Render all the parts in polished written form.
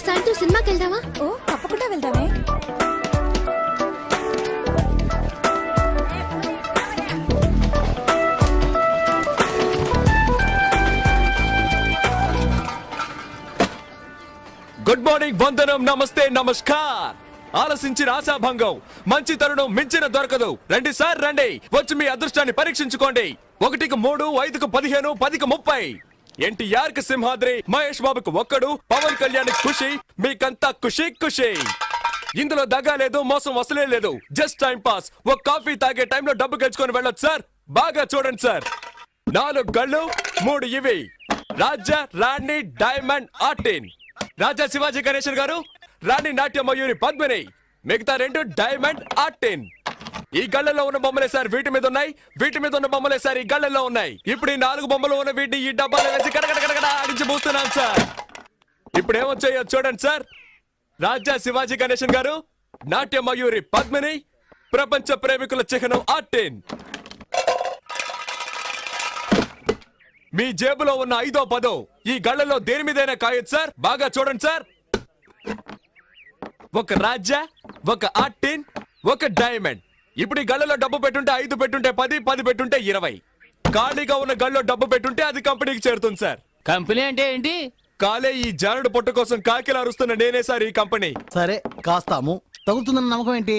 సాయంత్రం సినిమాకి వెళ్దామా? ఓ తప్పకుండా వెళ్దామే. గుడ్ మార్నింగ్, వందనం, నమస్తే, నమస్కార్. ఆలసించిన ఆశాభంగం, మంచి తరుణం మించిన దొరకదు. రండి సార్ రండి, వచ్చి మీ అదృష్టాన్ని పరీక్షించుకోండి. 1కు 3, 5కు 15, 10కు 30. ఎన్టీఆర్ కి సింహాద్రి, మహేష్ బాబుకు ఒక్కడు, పవన్ కళ్యాణ్ ఖుషి, మీకంతా ఖుషి ఖుషి. ఇందులో దగా లేదు, మోసం అసలే లేదు. Just time pass. ఒక కాఫీ తాగే టైంలో డబ్బు గెలుచుకొని వెళ్ళొచ్చు సార్. బాగా చూడండి సార్. 4 గళ్ళు, 3 ఇవి. రాజా, రాణి, డైమండ్, ఆర్టిన్. రాజా శివాజీ గణేశన్ గారు, రాణి నాట్య మయూరి పద్మిని, మిగతా 2 డైమండ్, ఆర్టిన్. ఈ గళ్ళలో ఉన్న బొమ్మలే సార్ వీటి మీద ఉన్నాయి, వీటి మీద ఉన్న బొమ్మలే సార్ ఈ గళ్ళలో ఉన్నాయి. ఇప్పుడు ఈ 4 బొమ్మలు ఉన్న వీటిని ఈ డబ్బాలో వేసి కడగడ ఆడించి పూస్తున్నాను సార్. ఇప్పుడు ఏమొచ్చాయో చూడండి సార్. రాజా శివాజీ గణేశన్ గారు, నాట్య మయూరి పద్మిని, ప్రపంచ ప్రేమికుల చిహ్నం ఆర్టిన్. మీ జేబులో ఉన్న 5వ 10 ఈ గళ్ళలో దేని మీదైనా కాయొచ్చు సార్. బాగా చూడండి సార్. ఒక రాజా, ఒక ఆర్టిన్, ఒక డైమండ్. ఇప్పుడు ఈ గళ్ళలో డబ్బు పెట్టుంటే 5 పెట్టుంటే 10, 10 పెట్టుంటే 20. ఖాళీగా ఉన్న గళ్ళలో డబ్బు పెట్టుంటే అది కంపెనీకి చేరుతుంది సార్. కంపెనీ అంటే ఏంటి? కాలే ఈ జానుడు పొట్ట కోసం కాకిలా అరుస్తున్న నేనే సార్ ఈ కంపెనీ. సరే కాస్తాము, తగులుతుందన్న నమ్మకం ఏంటి?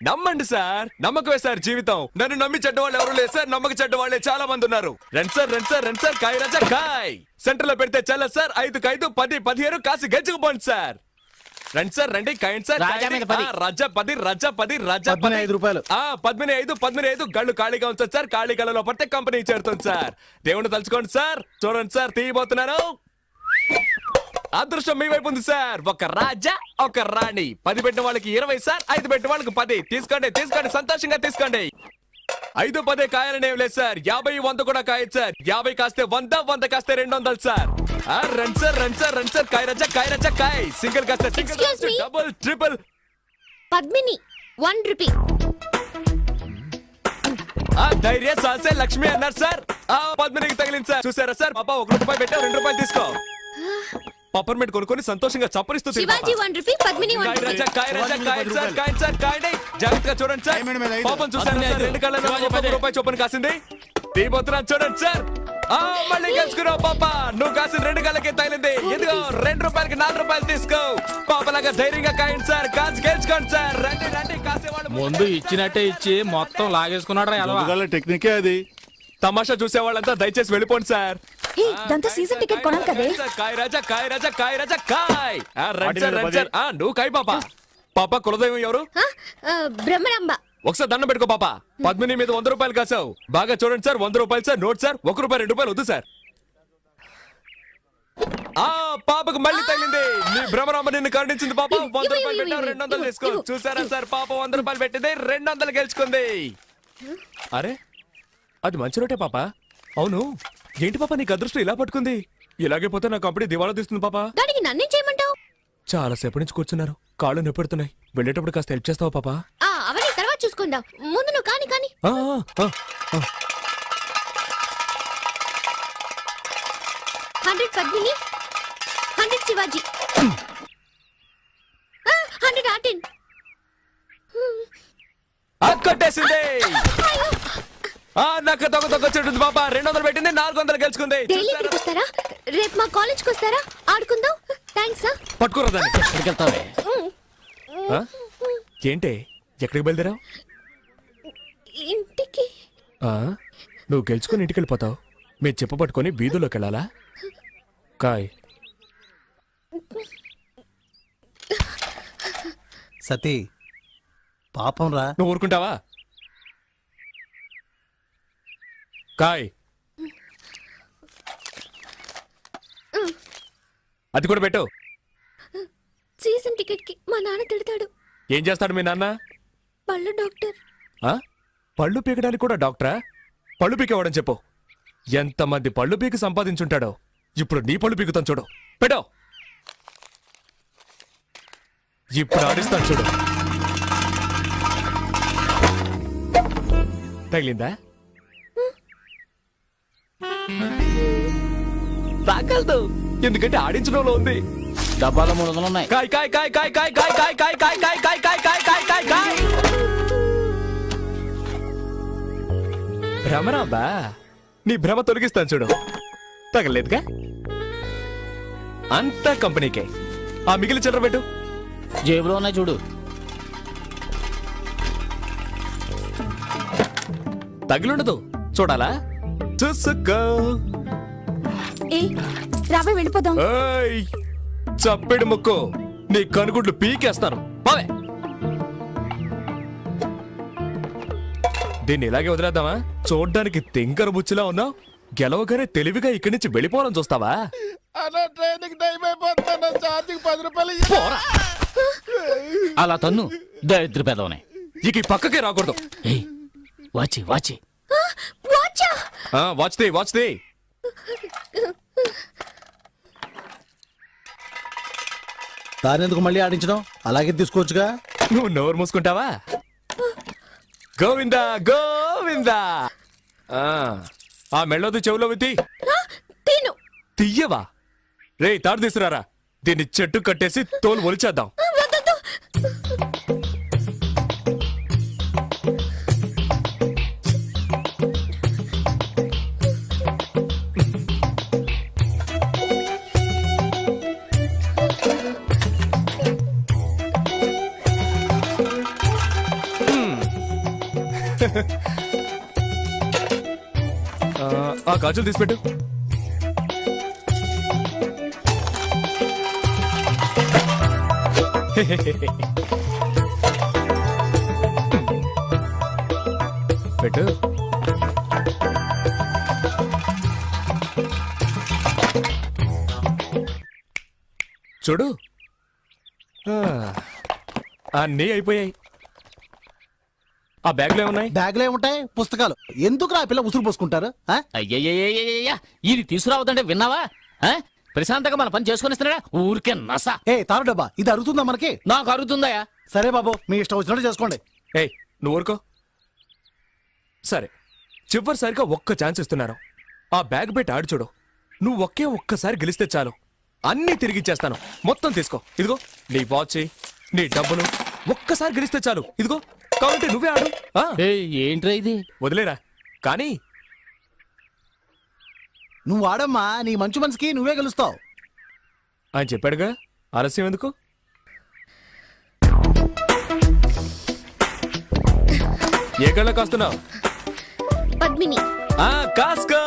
నమ్మండి సార్, నమ్మకమే సార్ జీవితం. నన్ను నమ్మి చెడ్డవాళ్ళు ఎవరు లేదు సార్, నమ్మక చెడ్డవాళ్లే చాలా మంది ఉన్నారు. రండి సార్ రండి సార్ రండి సార్, కాయ రాజా కాయ్. సెంటర్ లో పెడితే చల్ల సార్. 5కు 5, 10, 15 కాసి గెచ్చుకుపోండి సార్. రండి సార్ రండి, కాయండి సార్. రాజా మీద 10. రాజా 10, రాజా 10, రాజా 15 రూపాయలు. 15, 15 గళ్ళు ఖాళీగా ఉంచండి సార్. ఖాళీ గళ్ళలో పడితే కంపెనీ చేరుతుంది సార్. దేవుని తలుచుకోండి సార్. చూడండి సార్, తీయబోతున్నారు. అదృష్టం మీ వైపు ఉంది సార్. ఒక రాజా, ఒక రాణి. 10 పెట్టిన వాళ్ళకి 20 సార్, 5 పెట్టిన వాళ్ళకి 10. తీసుకోండి తీసుకోండి, సంతోషంగా తీసుకోండి. 5, 10 కాయాలని ఏం లేదు సార్. 50, 100 కూడా కాయచ్చు సార్. 50 కాస్తే 100, 100 కాస్తే 200 సార్. రండి సార్ రండి సార్ రండి సార్, కాయ రాజా కాయ్. సింగిల్ కాస్తే single, Excuse me. Double, triple. Padmini 1 rupee. ధైర్య సాసే లక్ష్మి అన్నారు సార్. పద్మినికి తగిలింది సార్. చూసారా సార్, పాప 1 రూపాయి పెట్టా, 2 రూపాయలు తీసుకో. పప్పర్మెంట్ కొనుక్కొని సంతోషంగా చప్పరిస్తూ శివాజీ 1 రూపీ, పద్మిని 1 రూపీ. జాగ్రత్తగా చూడండి సార్. పాపం చూసారా సార్, 2 కళ్ళలో 1 రూపాయి చొప్పున కాసింది. తీపోతున్నా చూడండి సార్. మళ్ళీ గెలుచుకున్నావు పాప. నువ్వు కాసిన 2 కళ్ళకి తగిలింది. ఇదిగో 2 రూపాయలకి 4 రూపాయలు తీసుకో. పాపలాగా ధైర్యంగా కాయండి సార్. కాసి గెలుచుకోండి సార్. రండి రండి, కాసేవాళ్ళు ముందు ఇచ్చినట్టే ఇచ్చి మొత్తం లాగేసుకున్నాడు. టెక్నికే అది. తమాషా చూసేవాళ్ళంతా దయచేసి వెళ్ళిపోండి సార్. హే, దాంతో సీజన్ టికెట్ కొనాలి కదే. కాయ్ రాజా కాయ్ రాజా కాయ్ రాజా కాయ్. రండి సార్ రండి సార్. నువ్వు కాయ్ పాప. పాప కులదైవం ఎవరు? బ్రహ్మరాంబ. ఒకసారి దండం పెట్టుకో పాప. పద్మిని మీద 100 రూపాయలు కాసావు. బాగా చూడండి సార్. 100 రూపాయలు సార్. Note sir. 1 రూపాయి 2 రూపాయలు వద్దు సార్. పాపకు మళ్ళీ తగిలింది. నీ భ్రమరాంబ నిన్ను కరుణించింది పాప. 100 రూపాయలు పెట్టావు, 200 తీసుకో. చూసారా సార్, పాప 100 రూపాయలు పెట్టింది, 200 గెలుచుకుంది. అరే, అది మంచి రోటే పాప. అవును, ఏంటి పాప నీకు అదృష్టం ఇలా పట్టుకుంది? ఇలాగే పోతే నా కంపెనీ దివాళా తీస్తుంది పాప. దానికి నన్నేం చేయమంటావు? చాలా సేపటి నుంచి కూర్చున్నారు, కాళ్ళు నొప్పెడుతున్నాయి. వెళ్ళేటప్పుడు కాస్త హెల్ప్ చేస్తావా పాప? అవన్నీ తర్వాత చూసుకుందాం. ముందు నువ్వు కాని. 100 పద్మిని, 100 శివాజీ, 100 ఆర్టిన్. కొట్టేసింది. నాకు తొక్క చెట్టు పాప. 200 పెట్టింది, 400 గెలుచుకుంది. డైలీ ఇక్కడికి వస్తారా? రేపు మా కాలేజ్కి వస్తారా? ఆడుకుందాం. థ్యాంక్స్. పట్టుకోరా దాన్ని. ఏంటే, ఎక్కడికి బయలుదేరావు? ఇంటికి. నువ్వు గెలుచుకుని ఇంటికి వెళ్ళిపోతావు. మీరు చెప్పు పట్టుకొని వీధుల్లోకి వెళ్ళాలా? కాయ్. సతీ, పాపం రా. నువ్వు ఊరుకుంటావా? కాయ్. అది కూడా పెట్టు. సీజన్ టికెట్ కి మా నాన్న తిడతాడు. ఏం చేస్తాడు మీ నాన్న? పళ్ళు డాక్టర్. పళ్ళు పీకడానికి కూడా డాక్టరా? పళ్ళు పీకేవాడని చెప్పు. ఎంతమంది పళ్ళు పీకి సంపాదించుంటాడో. ఇప్పుడు నీ పళ్ళు పీకుతాను చూడు. పెట్టో. ఇప్పుడు ఆడిస్తాను చూడు. తగిలిందా? తాకల్దు, ఎందుకంటే ఆడించడంలో ఉంది. డబ్బాలో 300 ఉన్నాయి. కాయ్ కాయ్ కాయ్ కాయ్ కాయ్ కాయ్ కాయ్ కాయ్ కాయ్ కాయ్ కాయ్ కాయ్ కాయ్ కాయ్ కాయ్ కాయ్. భ్రమరాంబా, నీ భ్రమ తొలగిస్తాను చూడు. తగలేదుగా? అంతా కంపెనీకే. ఆ మిగిలిన చిల్లర పెట్టు. జేబులో ఉన్నాయి చూడు. తగిలుండదు, చూడాలా? చూసుకో. ఏ రావే వెళ్ళిపోదాం. ఏయ్, చప్పెడు ముక్కు, నీ కనుగుడ్లు పీకేస్తాను. పోవే. దీన్ని ఇలాగే వదిలేద్దామా? చూడ్డానికి తింకర బుచ్చిలా ఉన్నావు. గెలవగానే తెలివిగా ఇక్కడి నుంచి వెళ్ళిపోవాలని చూస్తావా? పోరా. అలా తన్ను దరిద్ర పెదవనే. ఇక ఈ పక్కకే రాకూడదు. ఏయ్, వాచి వాచి. వాచా వాచ్ది వాచ్ది. దానెందుకు మళ్ళీ ఆడించడం? అలాగే తీసుకోవచ్చుగా. నువ్వు నోరు మూసుకుంటావా? గోవిందా గోవిందా. ఆ మెళ్ళోది చెవులో విత్తి తిను. తీయవా? రే, తాడు తీసుకురారా. దీన్ని చెట్టు కట్టేసి తోలు ఒలిచేద్దాం. వద్దొద్దు. ఆ గాజులు తీసిపెట్టు. పెట్టు. చూడు, అన్నీ అయిపోయాయి. ఆ బ్యాగ్లో ఏమున్నాయి? బ్యాగ్లో ఏముంటాయి? పుస్తకాలు. ఎందుకు ఆ పిల్ల ఉసురు పోసుకుంటారు? ఆ? అయ్యయ్యయ్యయ్యయ్యా, ఇది తీసుకురావద్దంటే విన్నావా? ఆ? ప్రశాంతంగా మన పని చేసుకొని ఇస్తున్నాడా? ఊరికే నస. ఏ తారు డబ్బా, ఇది అరుగుతుందా మనకి? నాకు అరుగుతుందయా. సరే బాబు, మీ ఇష్టం వచ్చినట్టు చేసుకోండి. ఏయ్, నువ్వు ఊరుకో. సరే, చివరిసారిగా ఒక్క ఛాన్స్ ఇస్తున్నాను. ఆ బ్యాగ్ పెట్టి ఆడి చూడు. నువ్వు ఒక్కసారి గెలిస్తే చాలు, అన్నీ తిరిగిచ్చేస్తాను. మొత్తం తీసుకో. ఇదిగో నీ వాచ్, నీ డబ్బులు. ఒక్కసారి గెలిస్తే చాలు. ఇదిగో, కాబట్టి నువ్వే ఆడు. ఏంట్రా ఇది? వదిలేరా. కానీ నువ్వు ఆడమ్మా, నీ మంచు మనసుకి నువ్వే గెలుస్తావు. ఆయన చెప్పాడుగా, ఆలస్యం ఎందుకు? ఏ గళ్ళ కాస్తున్నావు? పద్మిని. కాస్కో.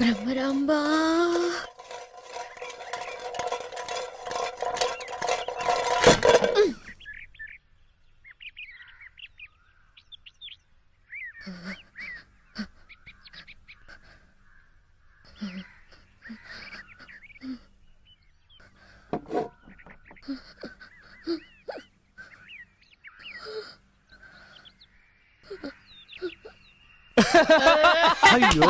బ్రహ్మరాంబా. అయ్యో,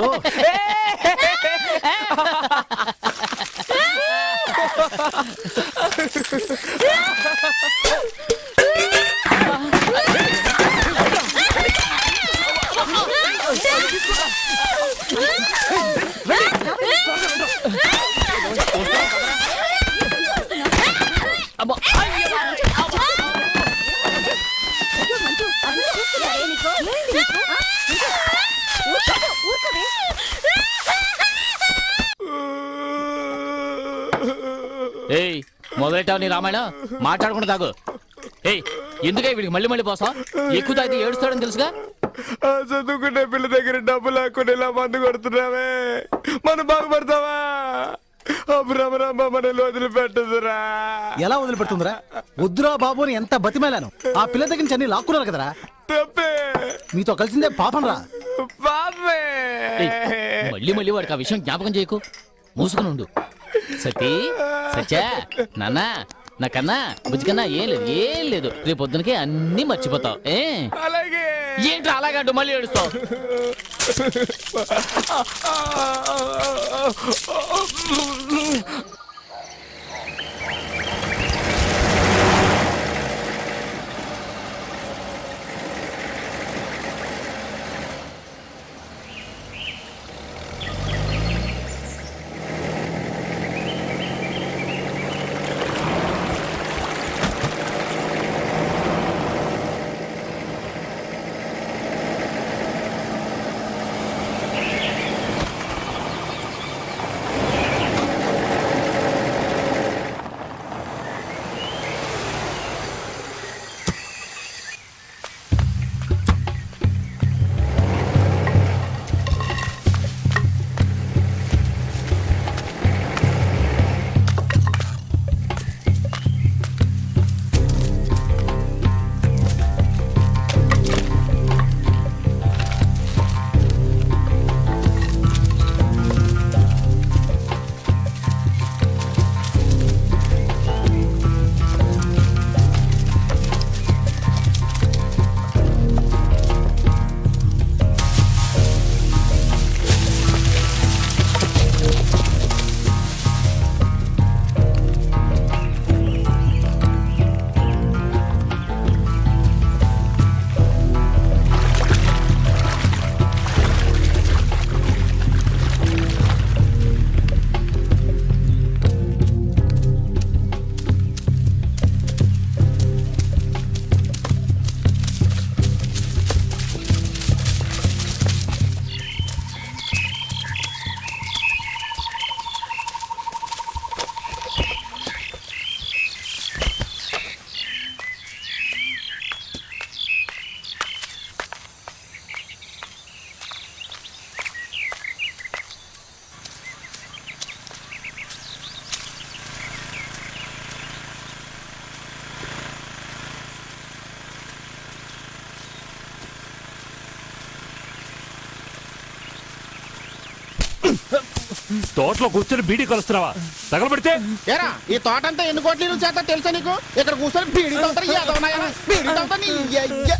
అబ్బో, ఏయ్, మొదలెట్టావు నీ రామాయణం. మాట్లాడకుండా తాగు. ఏయ్, ఎందుకే వీడికి మళ్ళీ మళ్ళీ పోసా? ఎక్కువ తాగితే ఏడుస్తాడని తెలుసుగా. చదువుకునే పిల్ల దగ్గర డబ్బు లేకుండా ఇలా మందు కొడుతున్నావే, మనం బాగుపడతావా? భ్రమరాంబ మనల్ని వదిలిపెట్టదురా. ఎలా వదిలిపెడుతుందిరా? వద్దురా బాబు అని ఎంత బతిమేలాను. ఆ పిల్ల దగ్గర నుంచి అన్ని లాక్కున్నారు కదరా. తప్పే. మీతో కలిసిందే పాపం రా. పాపే. ఏయ్, మళ్ళీ మళ్ళీ వాడికి ఆ విషయం జ్ఞాపకం చేయకు. మూసుకుని ఉండు. సతీ, సత్యా, నాన్న, నాకన్నా బుజ్జికన్నా ఏం లేదు. రేపు పొద్దునకే అన్ని మర్చిపోతావు. అలాగే. ఏంట్రా అలాగంటూ మళ్ళీ ఏడుస్తావు? తోటలో కూర్చొని బీడీ కలుస్తున్నావా? తగలబెడితే ఏరా ఈ తోట అంతా ఎన్ని కోట్ల నుంచి చేస్తా తెలుసా నీకు? ఇక్కడ కూర్చొని బీడీ తోటలు ఏదవునాయా? బీడీ తోట నీ అయ్య.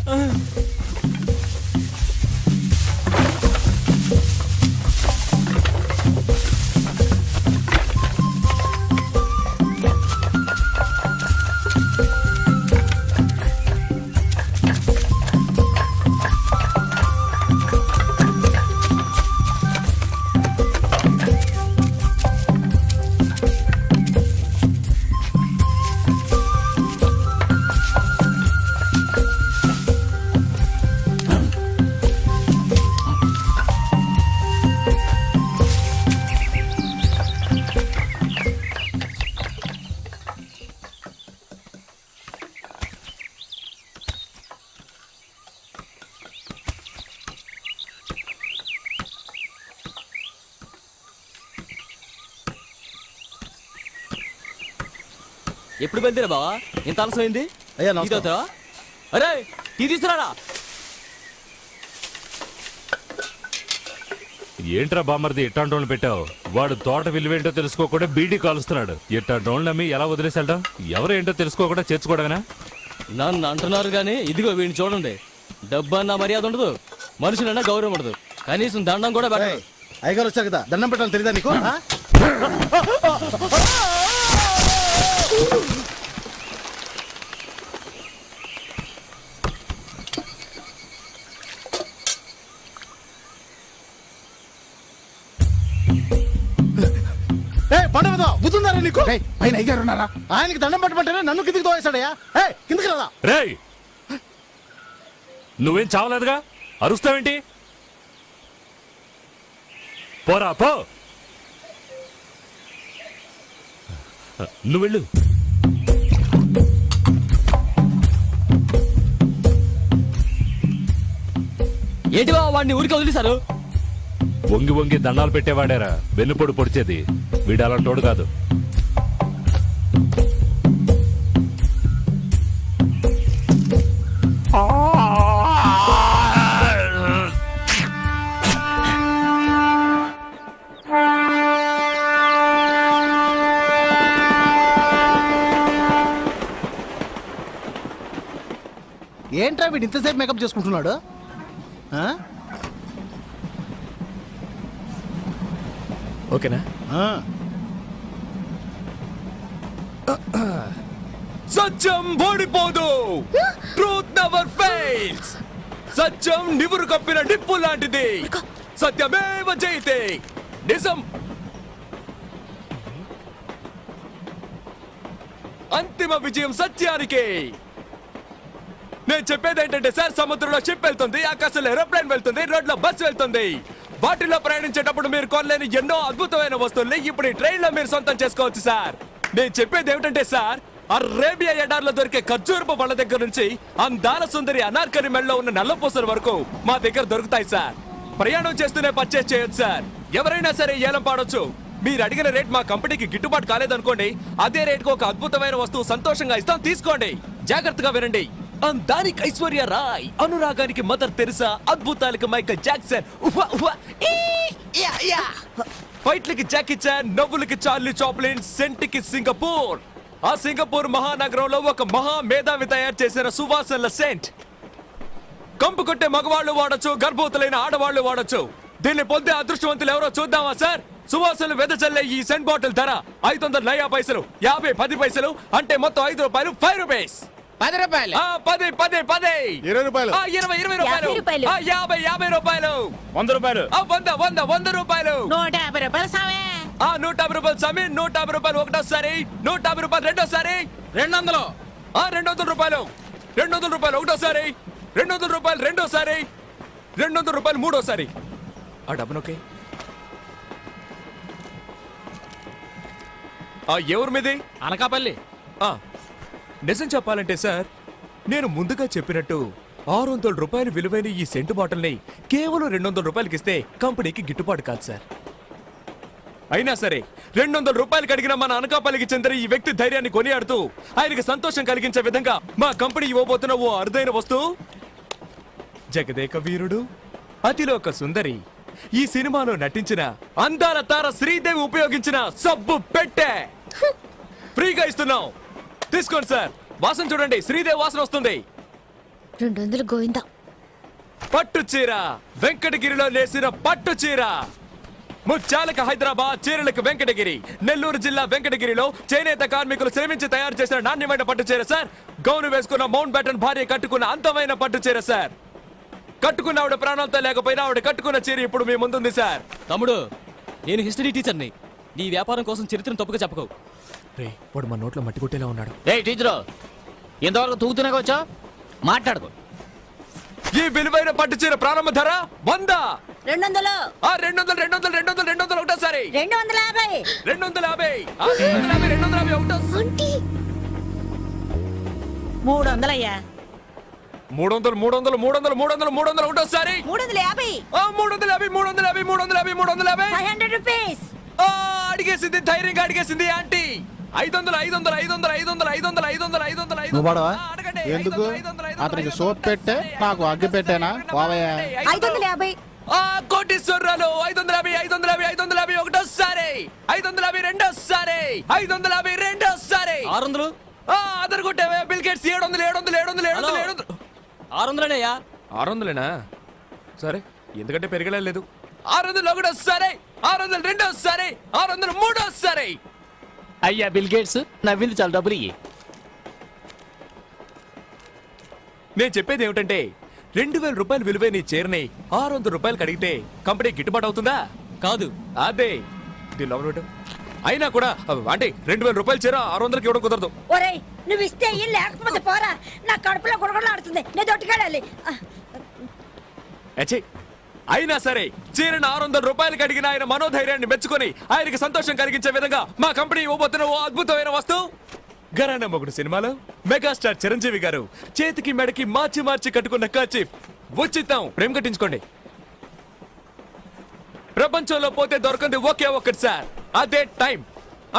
ఎప్పుడు బయలుదేరా బావా? ఇంత ఆలస్యమైంది. అయ్యా టీ నమస్కారం. తాగుతావా? అరే టీ తీసుకురారా. ఏంట్రా బామ్మర్ది ఇట్టాంటోళ్ళు పెట్టావు? వాడు తోట విలువేంటో తెలుసుకోకుండా బీడీ కాలుస్తున్నాడు. ఇట్టాంటోళ్ళు నమ్మి ఎలా వదిలేసాడో? ఎవరేంటో తెలుసుకోకుండా చేర్చుకోవడమేనా? నన్ను అంటున్నారు కానీ ఇదిగో వీడిని చూడండి. డబ్బు అన్న మర్యాద ఉండదు, మనుషులన్నా గౌరవం ఉండదు, కనీసం దండం కూడా ఏయ్, పెట్టదు. అయ్యగారు వచ్చారు కదా, దండం పెట్టాలని తెలియదా నీకు? ఆ? ఏయ్, పండవదా బుద్ధుందారా నీకు? రేయ్, పైన అయ్యారు ఉన్నారా? ఆయనకి దండం పెట్టమంటేనే నన్ను కిందికి తోవేశాడయ్యా. ఏయ్, కిందికి రాదా? రేయ్, నువ్వేం చావలేదుగా, అరుస్తావేంటి? పోరా పో. నువ్వు వెళ్ళు. ఏంటి బావ వాడిని ఊరికి వదిలేశారు? వంగి వంగి దండాలు పెట్టేవాడేరా వెన్నుపొడు పొడిచేది. వీడు అలాంటోడు కాదు. ఏంట్రా వీడు ఇంతసేపు మేకప్ చేసుకుంటున్నాడు? ఆ? ఓకేనా? ఆ. సత్యం ఓడిపోదు. Truth never fails. సత్యం నివురు కప్పిన నిప్పు లాంటిది. సత్యమేవ జయతే. నిజం అంతిమ విజయం సత్యానికి. నేను చెప్పేది ఏంటంటే సార్, సముద్రంలో షిప్ వెళ్తుంది, ఆకాశంలో ఏరోప్లేన్ వెళ్తుంది, రోడ్లో బస్సు వెళ్తుంది. వాటిలో ప్రయాణించేటప్పుడు మీరు కొనలేని ఎన్నో అద్భుతమైన వస్తువుల్ని ఇప్పుడు ఈ ట్రైన్ లో మీరు సొంతం చేసుకోవచ్చు సార్. నేను చెప్పేది ఏమిటంటే సార్, అరేబియా ఎడార్లో దొరికే ఖర్జూరపు పళ్ళ దగ్గర నుంచి అందాల సుందరి అనార్కలి మెడలో ఉన్న నల్లపూసల వరకు మా దగ్గర దొరుకుతాయి సార్. ప్రయాణం చేస్తూనే పర్చేస్ చేయొచ్చు సార్. ఎవరైనా సరే ఏలం పాడొచ్చు. మీరు అడిగిన రేట్ మా కంపెనీకి గిట్టుబాటు కాలేదనుకోండి, అదే రేటుకు ఒక అద్భుతమైన వస్తువు సంతోషంగా ఇస్తాం, తీసుకోండి. జాగ్రత్తగా వినండి. అందానికి ఐశ్వర్య రాయ్, అనురాగానికి మదర్ తెరిసా, అద్భుతాలకి మైకల్ జాక్సన్, ఫైట్లకి జాకీ చాన్, నవ్వులకి చార్లీ చాప్లిన్, సెంట్కి సింగపూర్. ఆ సింగపూర్ మహానగరంలో ఒక మహా మేధావి తయారు చేసిన సువాసనల సెంట్. కంపు కొట్టే మగవాళ్ళు వాడచ్చు, గర్భవతులైన ఆడవాళ్లు వాడచ్చు. దీన్ని పొందే అదృష్టవంతులు ఎవరో చూద్దామా సార్? సువాసనలు వెదజల్లే ఈ సెంట్ బాటిల్ ధర 500 పైసలు, 50 10 పైసలు, అంటే మొత్తం 5 రూపాయలు, 5 రూపీస్. 10 రూపాయలు, 10 10 10, 20 రూపాయలు, 20 20 రూపాయలు, 50 50 రూపాయలు, 100 రూపాయలు, 100 100 100 రూపాయలు, 150 రూపాయలు సామే. 150 రూపాయలు సమీ, 150 రూపాయలు ఒకటోసారి, 150 రూపాయలు రెండోసారి, 200, 200 రూపాయలు, 200 రూపాయలు ఒకటోసారి, 200 రూపాయలు రెండోసారి, 200 రూపాయలు మూడోసారి. ఆ డబ్బునొకే ఎవరి మీది? అనకాపల్లి. నిజం చెప్పాలంటే సార్, నేను ముందుగా చెప్పినట్టు 600 రూపాయలు విలువైన ఈ సెంటు బాటిల్ని కేవలం 200 రూపాయలకి ఇస్తే కంపెనీకి గిట్టుబాటు కాదు సార్. అయినా సరే 200 రూపాయలకి అడిగిన మన అనకాపల్లికి చెందిన ఈ వ్యక్తి ధైర్యాన్ని కొనియాడుతూ ఆయనకి సంతోషం కలిగించే విధంగా మా కంపెనీ ఇవ్వబోతున్న ఓ అరుదైన వస్తువు, జగదేక వీరుడు, అతిలోక సుందరి, ఈ సినిమాలో నటించిన అందాల తార శ్రీదేవి ఉపయోగించిన సబ్బు పెట్టే ఫ్రీగా ఇస్తున్నాం. తీసుకోండి సార్. వాసన చూడండి, శ్రీదేవి వాసన వస్తుంది. 200 గోవిందా. పట్టు చీర, వెంకటగిరిలో నేసిన పట్టు చీర. ముత్యాలకు హైదరాబాద్, చీరలకు వెంకటగిరి. నెల్లూరు జిల్లా వెంకటగిరిలో చేనేత కార్మికులు శ్రమించి తయారు చేసిన నాణ్యమైన పట్టు చీర సార్. గౌను వేసుకున్న మౌంట్ బ్యాటన్ భార్య కట్టుకున్న అందమైన పట్టు చీర సార్. కట్టుకున్న ఆవిడ ప్రాణాలతో లేకపోయినా ఆవిడ కట్టుకున్న చీర ఇప్పుడు మీ ముందుంది సార్. తమ్ముడు, నేను హిస్టరీ టీచర్ని. నీ వ్యాపారం కోసం చరిత్రను తప్పుగా చెప్పకు. రే, వాడు మన నోట్లో మట్టి కొట్టేలా ఉన్నాడు. ఏ టీచరు, ఇంతవరకు తూగుతూనే వచ్చా మాట్లాడుకో. ఈ విలువైన పట్టు చీర ప్రారంభ ధర 100. 200. 200 ఒకటోసారి. 250. 250. 250 ఒకటో. ఆంటీ 300 అయ్యా. 300 ఒకటోసారి. 350. 350. 500 రూపీస్. అడిగేసింది, ధైర్యంగా అడిగేసింది ఆంటీ. 500. నువ్వు పాడవా? అడగండి. ఎందుకు 500. అతనికి సోప్ పెట్టే నాకు అగ్గి పెట్టానా బావయ్య? 550. కోటీశ్వరరాలు. 550 ఒకటోసారి. 550 రెండోసారి. 550 రెండోసారి. 600. Other కొట్టావే bill gates. 700. 600 600 సరే, ఎందుకంటే పెరగలేదు. 600 ఒకటోసారి. 600 రెండోసారి. 600 మూడోసారి. అయ్యా బిల్ గేట్స్, నవ్వింది చాలా డబ్బులు ఇయ్యి. నేను చెప్పేది ఏమిటంటే 2000 రూపాయలు విలువైన ఈ చీరని 600 రూపాయలు అడిగితే కంపెనీ గిట్టుబాటు అవుతుందా? కాదు. అదే దీని లోపల పెట్టు. అయినా కూడా అంటే 2000 రూపాయల చీర 600కి ఇవ్వడం కుదరదు. ఒరేయ్, నువ్వు ఇస్తే ఇయ్యి, లేకపోతే పోరా. నా కడుపులో గుడగడలాడుతుంది. నేను దొట్టుకెళ్ళాలి. అచ్చే, అయినా సరే చీరను 600 రూపాయలకి అడిగిన ఆయన మనోధైర్యాన్ని మెచ్చుకొని ఆయనకి సంతోషం కలిగించే విధంగా మా కంపెనీ ఇవ్వబోతున్న ఓ అద్భుతమైన వస్తువు. గరానా మొగుడు సినిమాలో మెగాస్టార్ చిరంజీవి గారు చేతికి మెడకి మార్చి కట్టుకున్న కర్చీఫ్ ఉచితం. ప్రేమ కట్టించుకోండి. ప్రపంచంలో పోతే దొరకంది ఒకే ఒక్కటి సార్, అదే టైం.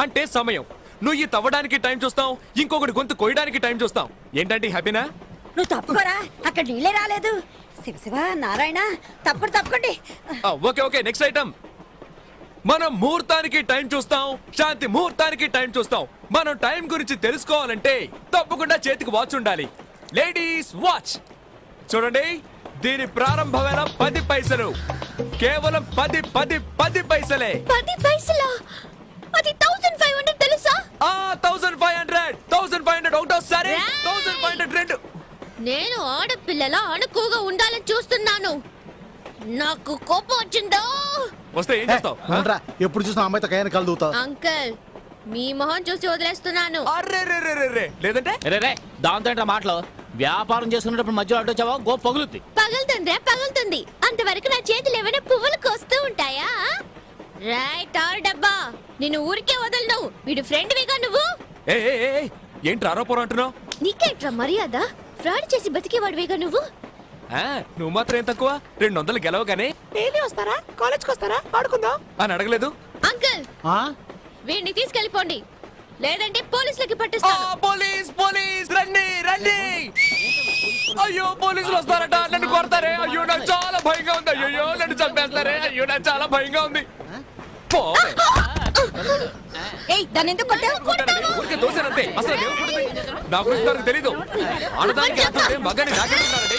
అంటే సమయం. నువ్వు ఈ తవ్వడానికి టైం చూస్తాం, ఇంకొకటి గొంతు కొయ్యడానికి టైం చూస్తాం. ఏంటంటే హ్యాపీనా? నువ్వు తప్పుకోరా, అక్కడ నీళ్ళే రాలేదు. శివ నారాయణ, తప్పకండి. Okay next item. మనం ముహూర్తానికి టైం చూస్తాం, శాంతి ముహూర్తానికి టైం చూస్తాం. మనం టైం గురించి తెలుసుకోవాలంటే తప్పకుండా చేతికి వాచ్ ఉండాలి. లేడీస్ వాచ్ చూడండి. దీని ప్రారంభ వేళ 10 పైసలు. కేవలం 10 పైసలే. 10 పైసలా? అది 1500 తెలుసా? 1500 ఒకటోసారి. 1500 రెండు. నేను ఆడపిల్లలా అణుకుగా ఉండాలని చూస్తున్నాను. నాకు కోపం వచ్చిందో. వస్తే ఏం చేస్తావు? అవునరా, ఎప్పుడు చూసినా అమ్మాయితో కయ్యాన్ని కలుదుతావు. అంకుల్, మీ మొహం చూసి వదిలేస్తున్నాను. అర్రే లేదంటే రే దాంతో ఏంట్రా మాటలు? వ్యాపారం చేసుకునేటప్పుడు మధ్యలో అడ్డొచ్చావా గోప పగులుద్ది. పగులుతుంది. అంతవరకు నా చేతులు ఏమైనా పువ్వులు కోస్తూ ఉంటాయా? రైట్ ఆర్ డబ్బా, నిన్ను ఊరికే వదలను. వీడు ఫ్రెండ్ విగా నువ్వు. ఏంటి ఆరోపణ అంటున్నావు? నీకేంట్రా మర్యాద? ఫ్రాడ్ చేసి బతికేవాడివేగా నువ్వు. నువ్వు మాత్రం ఏం తక్కువ? 200 గెలవగానే డైలీ వస్తారా? కాలేజ్కి వస్తారా? ఆడుకుందాం అని అడగలేదు. అంకుల్, ఆ? వీడిని తీసుకెళ్ళిపోండి, లేదంటే పోలీసులకి పట్టిస్తాను. పోలీస్ రండి. అయ్యో, పోలీసులు వస్తారట. నన్ను కొడతారే. అయ్యో, నాకు చాలా భయంగా ఉంది. అయ్యో, నన్ను చంపేస్తారే. అయ్యో, నాకు చాలా భయంగా ఉంది. దాన్ని ఎందుకు కొట్టావు? ఊరికే దోశానంతే. అసలు దేవుడు పుట్టింది. నా గురించి నాకు తెలీదు. ఆడదానికి అంటుంటే మగాన్ని నాకేంటున్నారండి.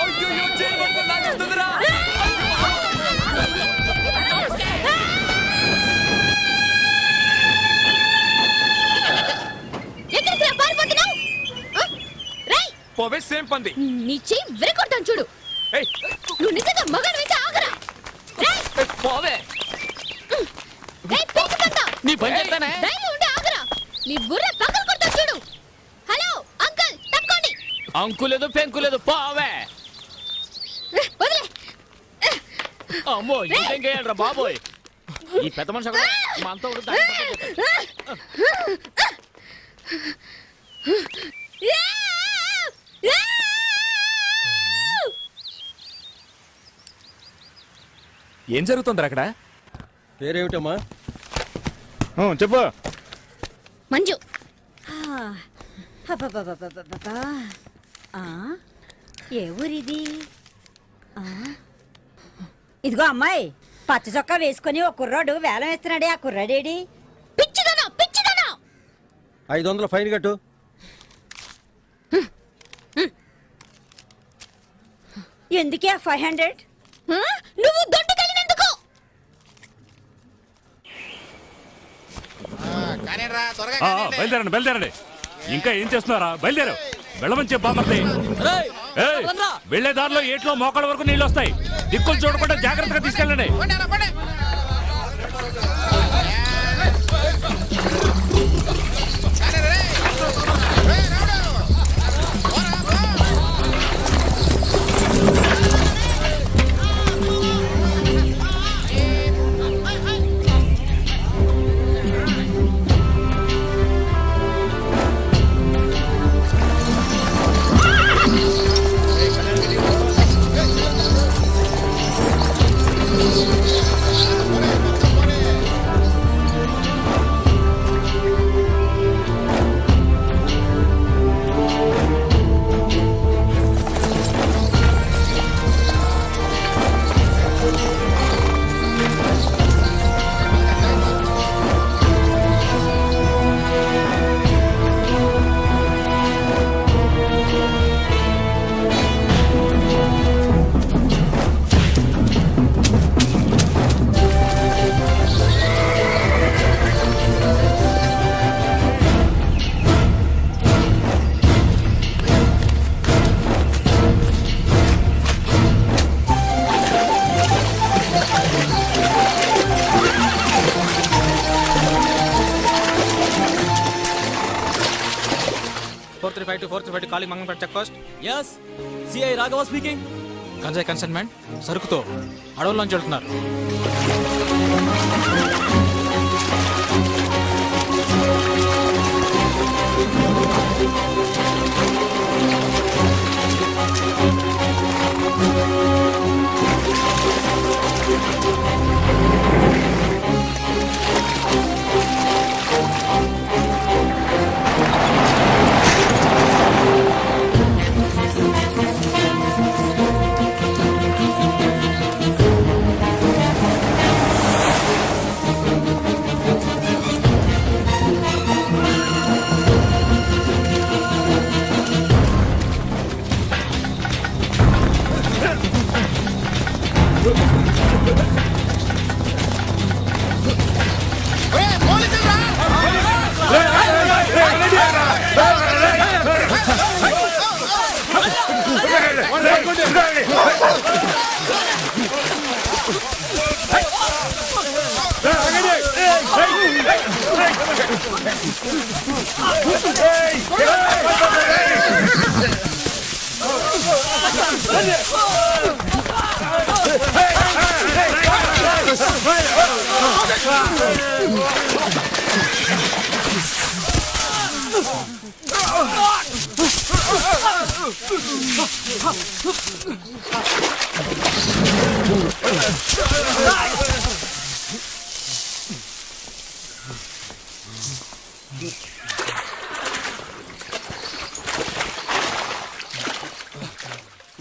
అయ్యో, చైన్ పట్టుకొని లాగేస్తుందిరా. ఎక్కడికి పారిపోతున్నావు? పోవే, సేమ్ పంది. నీ చెయ్యి విరగొడతాను చూడు. ఏయ్, నువ్వు నిజంగా మగాడివైతే ఆగరా. పోవే. నీ పని చేస్తానే. ధైర్యం ఉంటే ఆగరా. నీ బుర్ర పగలు కొడతా చూడు. హలో అంకుల్, తప్పుకోండి. అంకులేదు పెంకులేదు, పోవే. వదిలే. అమ్మో, ఇంకేం చేయాలరా బాబోయ్. ఈ పెద్ద మనిషి కూడా మనతో ఉంటే దాన్ని ఏం జరుగుతుంది అక్కడ? పేరేమిటమ్మా? చెప్పు. మంజు. అబ్బబ్బబ్బబ్బబ్బబ్బా. ఏ ఊరిది ఆ? ఇదిగో అమ్మాయి, పచ్చ చొక్కా వేసుకుని ఒక కుర్రాడు వేలం వేస్తున్నాడే, ఆ కుర్రాడేడి? పిచ్చిదనా పిచ్చిదనా 500 ఫైన్ కట్టు. ఎందుకే 500? నువ్వు దొడ్డుకెళ్ళినందుకు. కానీ రా త్వరగా ఆ, బయలుదేరండి బయలుదేరండి. ఇంకా ఏం చేస్తున్నారా? బయలుదేరు. వెళ్ళమని చెప్పు బామర్ది. ఏయ్, వెళ్లే దారిలో ఏట్లో మోకాళ్ళ వరకు నీళ్ళు వస్తాయి. దిక్కులు చూడకుండా జాగ్రత్తగా తీసుకెళ్ళండి. Calling Mangampeta check post. Yes CI Raghava speaking. గంజాయి కన్సైన్మెంట్ సరుకుతో అడవుల్లోంచి వెళ్తున్నారు.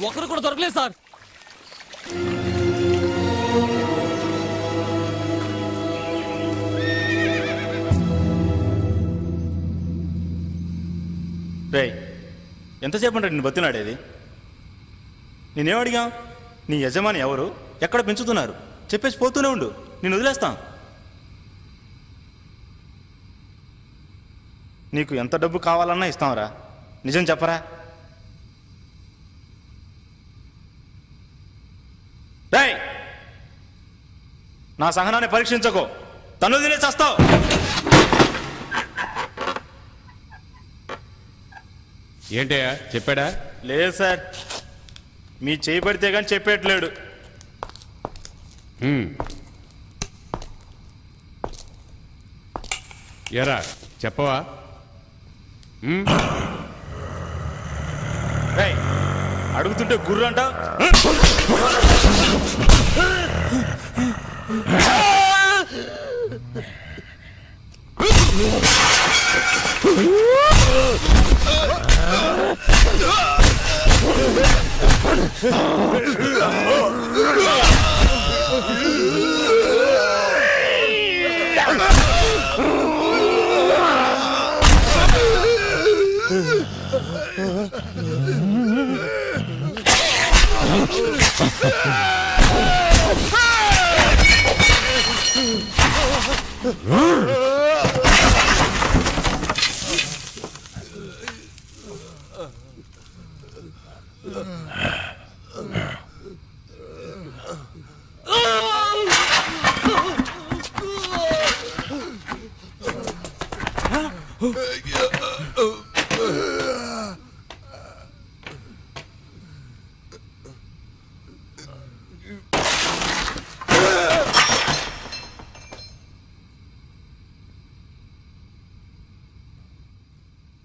ఒకరు కూడా దొరకలేదు సార్. రేయ్, ఎంతసేపు అంటే నిన్ను బతిలాడేది? నేనేం అడిగా? నీ యజమాని ఎవరు, ఎక్కడ పెంచుతున్నారు చెప్పేసి పోతూనే ఉండు, నేను వదిలేస్తాం. నీకు ఎంత డబ్బు కావాలన్నా ఇస్తాంరా, నిజం చెప్పరా? రేయ్, నా సహనాన్ని పరీక్షించకో, తను వదిలేసి వస్తావు. ఏంటయ్యా చెప్పాడా? లేదు సార్, మీ చేయి పడితే కానీ చెప్పేట్లేడు. ఎరా చెప్పవా? రేయ్, అడుగుతుంటే గుర్రు అంట.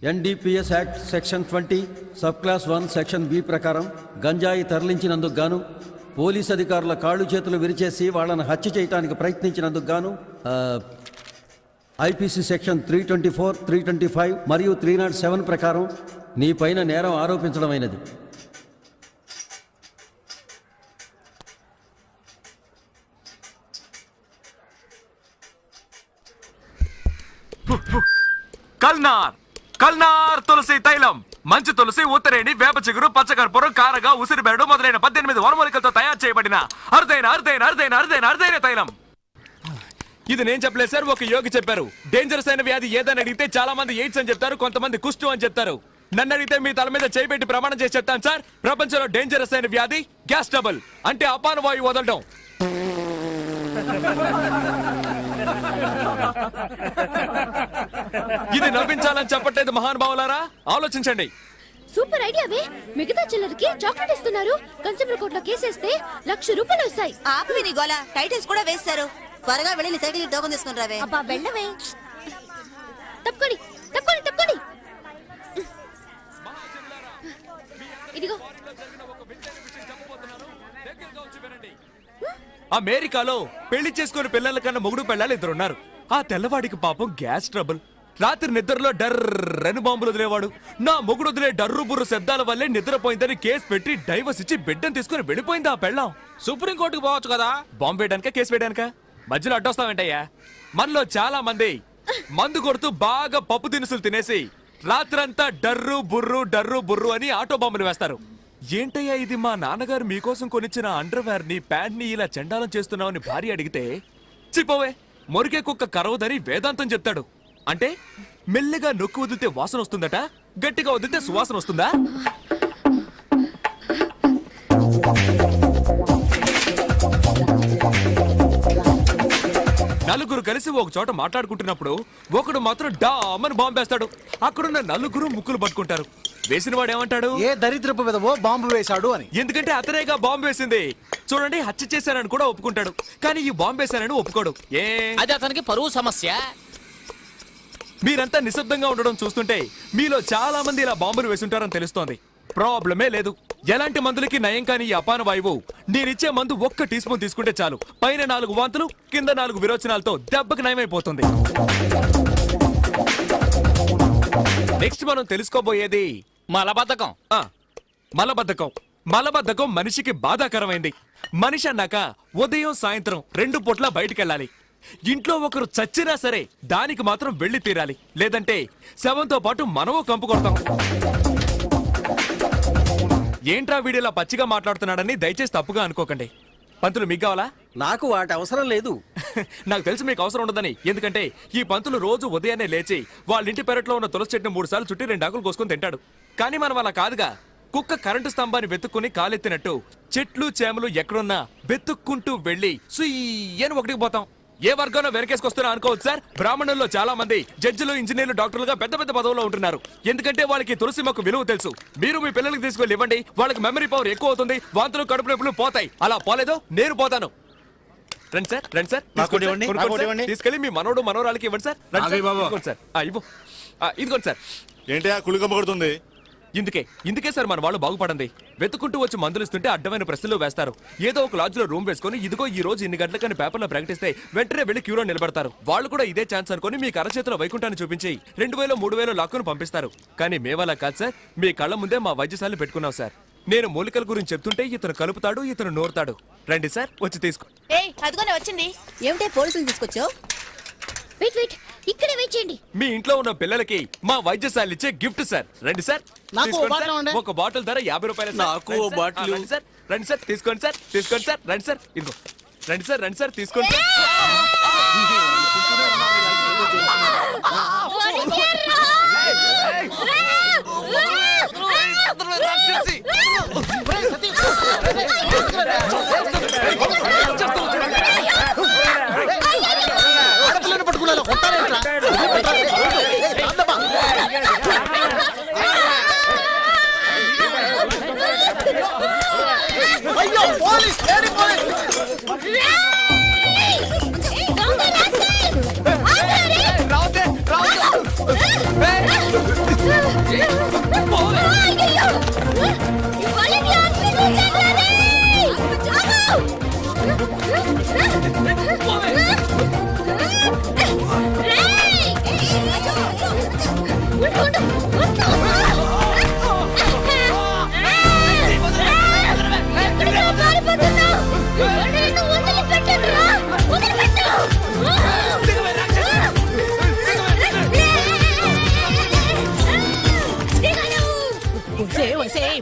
NDPS act section 20 sub clause 1 section B ప్రకారం గంజాయి తరలించినందుకు గాను పోలీస్ అధికారుల కాళ్ళు చేతులు విరిచేసి వాళ్ళని హత్య చేయడానికి ప్రయత్నించినందుకు గాను ఐపీసీ సెక్షన్ 324, 325 మరియు 307 ప్రకారం నీ పైన నేరం ఆరోపించడమైనది. కల్నార్ కల్నార్ తులసి తైలం, మంచి తులసి, ఉత్తరేణి, వేప చిగురు, పచ్చకర్పూరం, కారగా, ఉసిరిబెరడు మొదలైన 18 వనమూలికలతో తయారు చేయబడిన అరుదైన అరుదైన అరుదైన అరుదైన అరుదైన తైలం. ఇది నేను చెప్పలేదు సార్, ఒక యోగి చెప్పారు. డేంజరస్ అయిన వ్యాధి ఏదని అడిగితే చాలా మంది ఎయిడ్స్ అని చెప్తారు, కొంతమంది కుష్టు అని చెప్తారు. నన్ను అడిగితే మీ తల మీద చేయిబెట్టి ప్రమాణం చేసి చెప్తాను సార్, ప్రపంచంలో డేంజరస్ అయిన వ్యాధి గ్యాస్ ట్రబుల్, అంటే అపాన వాయువు వదలడం. ఇది నవ్వించాలని చెప్పట్లేదు మహానుభావులారా, ఆలోచించండి. సూపర్ ఐడియా వే. మిగతా చిల్లరకి చాక్లెట్ ఇస్తున్నారు. కన్స్యూమర్ కోర్టులో కేసేస్తే ₹1,00,000 వస్తాయి. ఆపి నీ గోల, టైటిల్స్ కూడా వేస్తారు. త్వరగా వెళ్ళి సైకిల్ టోకన్ తీసుకుని రావే. అబ్బా వెళ్ళవే. తప్పుకోండి తప్పుకోండి తప్పుకోండి. ఇదిగో. అమెరికాలో పెళ్లి చేసుకుని పిల్లల కన్నా మొగుడు పెళ్ళాలి 2 ఉన్నారు. ఆ తెల్లవాడికి పాపం గ్యాస్ ట్రబుల్. రాత్రి నిద్రలో డర్రని బాంబులు వదిలేవాడు. నా మొగుడు వదిలే డర్రు బుర్రు శబ్దాల వల్లే నిద్రపోయిందని కేసు పెట్టి డైవర్స్ ఇచ్చి బిడ్డను తీసుకుని వెళ్ళిపోయింది ఆ పెళ్ళాం. సుప్రీంకోర్టుకు పోవచ్చు కదా. బాంబు వేయడానిక కేసు వేయడానిక? మధ్యలో అడ్డొస్తావేంటయ్యా? మనలో చాలా మంది మందు కొడుతూ బాగా పప్పు దినుసులు తినేసి రాత్రంతా డర్రు బుర్రు అని ఆటో బాంబులు వేస్తారు. ఏంటయ్యా ఇది, మా నాన్నగారు మీకోసం కొనిచ్చిన అండర్వేర్ ని, ప్యాంట్ ని ఇలా చండాలం చేస్తున్నావని భార్య అడిగితే, చిపోవే మొరిగే కుక్క కరవదని వేదాంతం చెప్తాడు. అంటే మెల్లగా నొక్కి వదిలితే వాసన వస్తుందట, గట్టిగా వదిలితే సువాసన వస్తుందా? నలుగురు కలిసి ఒక చోట మాట్లాడుకుంటున్నప్పుడు ఒకడు మాత్రం డామని బాంబు వేస్తాడు. అక్కడున్న నలుగురు ముక్కులు పట్టుకుంటారు. వేసిన వాడు ఏమంటాడు? ఏ దరిద్రపు విధవో బాంబు వేశాడు అని. ఎందుకంటే అతనేగా బాంబు వేసింది. చూడండి, హత్య చేశానని కూడా ఒప్పుకుంటాడు, కానీ ఈ బాంబు వేశానని ఒప్పుకోడు. అది అతనికి పరువు సమస్య. మీరంతా నిశ్శబ్దంగా ఉండడం చూస్తుంటే మీలో చాలా మంది ఇలా బాంబులు వేసుంటారని తెలుస్తోంది. ప్రాబ్లమే లేదు. ఎలాంటి మందులకి నయం కాని ఈ అపాన వాయువు నేనిచ్చే మందు 1 టీ స్పూన్ తీసుకుంటే చాలు. పైన 4 వాంతులు, కింద 4 విరోచనాలతో దెబ్బకి నయమైపోతుంది. నెక్స్ట్ మనం తెలుసుకోబోయేది మలబద్ధకం. మలబద్ధకం మనిషికి బాధాకరమైంది. మనిషి అన్నాక ఉదయం సాయంత్రం 2 పూట్ల బయటికెళ్ళాలి. ఇంట్లో ఒకరు చచ్చినా సరే దానికి మాత్రం వెళ్ళి తీరాలి, లేదంటే శవంతో పాటు మనము కంపు కొడతాం. ఏంట్రా వీడిలా పచ్చిగా మాట్లాడుతున్నాడని దయచేసి తప్పుగా అనుకోకండి. పంతులు మీకు కావాలా? నాకు వాటి అవసరం లేదు. నాకు తెలుసు మీకు అవసరం ఉండదని. ఎందుకంటే ఈ పంతులు రోజు ఉదయాన్నే లేచి వాళ్ళ ఇంటి పెరట్లో ఉన్న తులసి చెట్టును 3 సార్లు చుట్టి 2 ఆకులు కోసుకొని తింటాడు. కానీ మనం అలా కాదుగా. కుక్క కరెంటు స్తంభాన్ని వెతుక్కుని కాలెత్తినట్టు చెట్లు చేమలు ఎక్కడున్నా వెతుక్కుంటూ వెళ్ళి సుయ్యని ఒకటికి పోతాం. ఏ వర్గంలో వెనకేసుకొస్తున్నా అనుకోవచ్చు సార్. బ్రాహ్మణుల్లో చాలా మంది జడ్జిలు, ఇంజనీర్లు, డాక్టర్లుగా పెద్ద పెద్ద పదవుల్లో ఉంటున్నారు. ఎందుకంటే వాళ్ళకి తులసి మొక్క విలువ తెలుసు. మీరు మీ పిల్లలకి తీసుకెళ్ళి ఇవ్వండి, వాళ్ళకి మెమరీ పవర్ ఎక్కువ అవుతుంది. వాంతులు, కడుపు నొప్పులు పోతాయి. అలా పోలేదో నేను పోతాను. రండి సార్, రండి సార్, తీసుకెళ్ళి మీ మనోడు మనోరాలకి ఇవ్వండి సార్. ఇదిగోండి సార్, ఇదిగోండి సార్. ఏంటి కులికమ్మ కొడుతుంది? ఇందుకే సార్ మన వాళ్ళు బాగుపడండి. వెతుకుంటూ వచ్చి మందులు ఇస్తుంటే అడ్డమైన ప్రశ్నలు వేస్తారు. ఏదో ఒక లాడ్జ్ లో రూమ్ వేసుకొని ఇదిగో ఈ రోజు ఇన్ని గంటలకని పేపర్లో ప్రకటిస్తే వెంటనే వెళ్లి క్యూలో నిలబడతారు. వాళ్ళు కూడా ఇదే ఛాన్స్ అనుకుని మీకు అరచేతిలో వైకుంఠాన్ని చూపించి 2000, 3000 లాక్కును పంపిస్తారు. కానీ మేవలా కాదు సార్, మీ కళ్ళ ముందే మా వైద్యశాలను పెట్టుకున్నాం సార్. నేను మూలికల గురించి చెప్తుంటే ఇతను కలుపుతాడు, ఇతను నోరుతాడు. రండి సార్, వచ్చి తీసుకో. వచ్చింది. ఏమిటే పోలీసులు తీసుకొచ్చావు? వెయిట్ ఇక్కడే వేచేయండి. మీ ఇంట్లో ఉన్న పిల్లలకి మా వైద్యశాల ఇచ్చే గిఫ్ట్ సార్. రండి సార్, నాకు ఓ తీసుకోండి బాటిల్ సార్. ఇవ్వండి. ఒక బాటిల్ ధర 50 రూపాయలు సార్. నాకు రండి ఓ సార్. బాటిల్. రండి సార్, రండి సార్, తీసుకోండి సార్, తీసుకోండి సార్, రండి సార్, ఇదిగో రండి సార్, రండి సార్, తీసుకోండి సార్. ఆడపిల్లని పట్టుకున్నా కొట్టారేంట్రా? అయ్యో పోలీస్ లేడీ పోలీస్ రావద్దే, రావద్దు.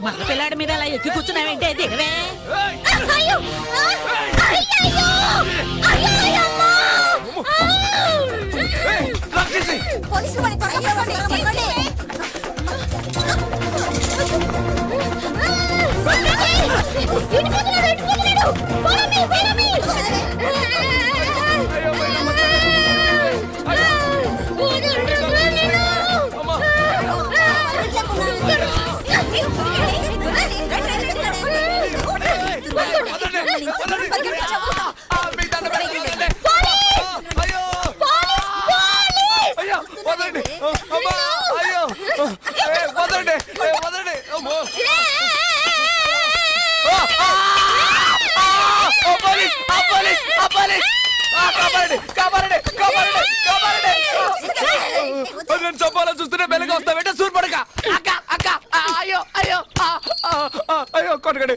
మగ పిల్లాడి మీద అలా ఎక్కి కూర్చున్నావేంటే దిగవే. చంపాలని చూస్తూనే బెల్లగా వస్తావేంటే సూర్పడక. అక్క అక్క, అయ్యో అయ్యో, అయ్యో కొట్టకండి.